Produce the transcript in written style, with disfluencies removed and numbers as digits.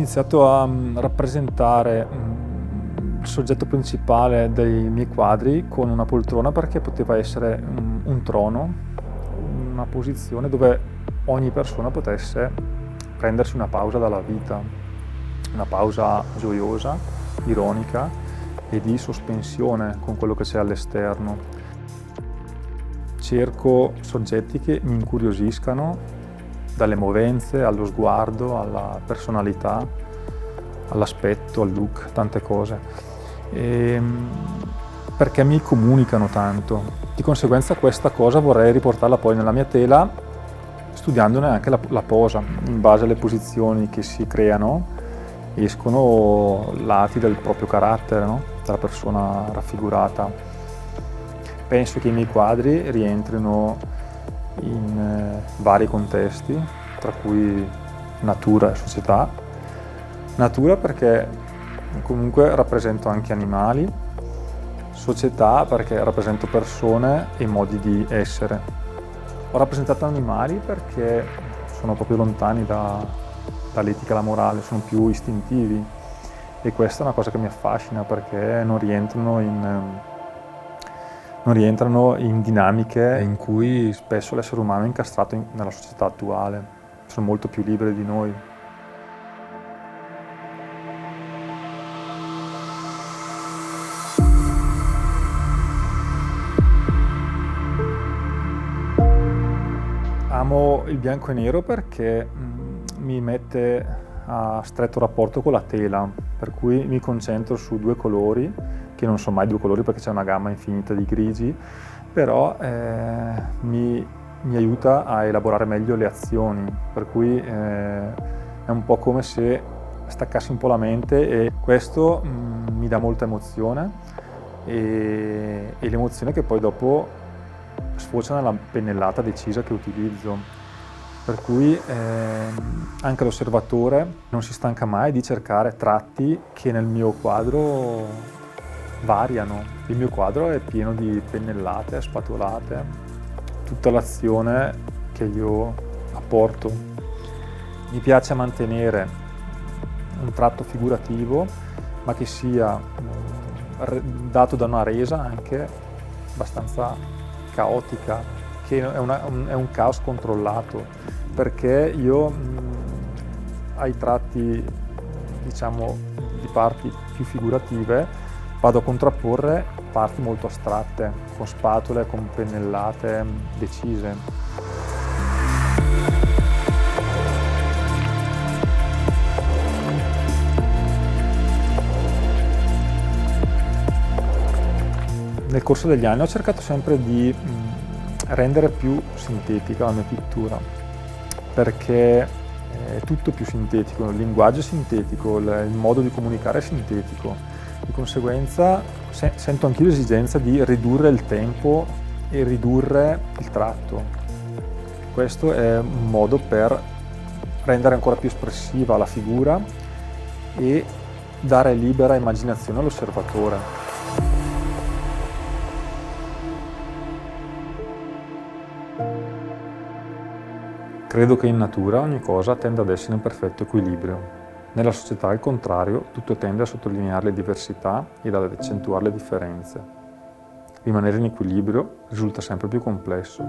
iniziato a rappresentare il soggetto principale dei miei quadri con una poltrona perché poteva essere un trono, una posizione dove ogni persona potesse prendersi una pausa dalla vita, una pausa gioiosa, ironica e di sospensione con quello che c'è all'esterno. Cerco soggetti che mi incuriosiscano, dalle movenze allo sguardo, alla personalità, all'aspetto, al look, tante cose. Perché mi comunicano tanto. Di conseguenza questa cosa vorrei riportarla poi nella mia tela, studiandone anche la posa. In base alle posizioni che si creano escono lati del proprio carattere, no? Della persona raffigurata. Penso che i miei quadri rientrino in vari contesti, tra cui natura e società. Natura perché comunque rappresento anche animali, società perché rappresento persone e modi di essere. Ho rappresentato animali perché sono proprio lontani dall'etica e la morale, sono più istintivi e questa è una cosa che mi affascina perché non rientrano in dinamiche in cui spesso l'essere umano è incastrato nella società attuale. Sono molto più liberi di noi. Amo il bianco e nero perché mi mette a stretto rapporto con la tela, per cui mi concentro su due colori, che non sono mai due colori perché c'è una gamma infinita di grigi, però mi aiuta a elaborare meglio le azioni, per cui è un po' come se staccassi un po' la mente e questo mi dà molta emozione e l'emozione che poi dopo sfocia nella pennellata decisa che utilizzo, per cui anche l'osservatore non si stanca mai di cercare tratti che nel mio quadro variano. Il mio quadro è pieno di pennellate, spatolate, tutta l'azione che io apporto. Mi piace mantenere un tratto figurativo, ma che sia dato da una resa anche abbastanza caotica, che è un caos controllato, perché io ai tratti, diciamo, di parti più figurative vado a contrapporre parti molto astratte, con spatole, con pennellate decise. Nel corso degli anni ho cercato sempre di rendere più sintetica la mia pittura, perché è tutto più sintetico, il linguaggio è sintetico, il modo di comunicare è sintetico. Di conseguenza sento anche l'esigenza di ridurre il tempo e ridurre il tratto. Questo è un modo per rendere ancora più espressiva la figura e dare libera immaginazione all'osservatore. Credo che in natura ogni cosa tenda ad essere in perfetto equilibrio. Nella società, al contrario, tutto tende a sottolineare le diversità ed ad accentuare le differenze. Rimanere in equilibrio risulta sempre più complesso.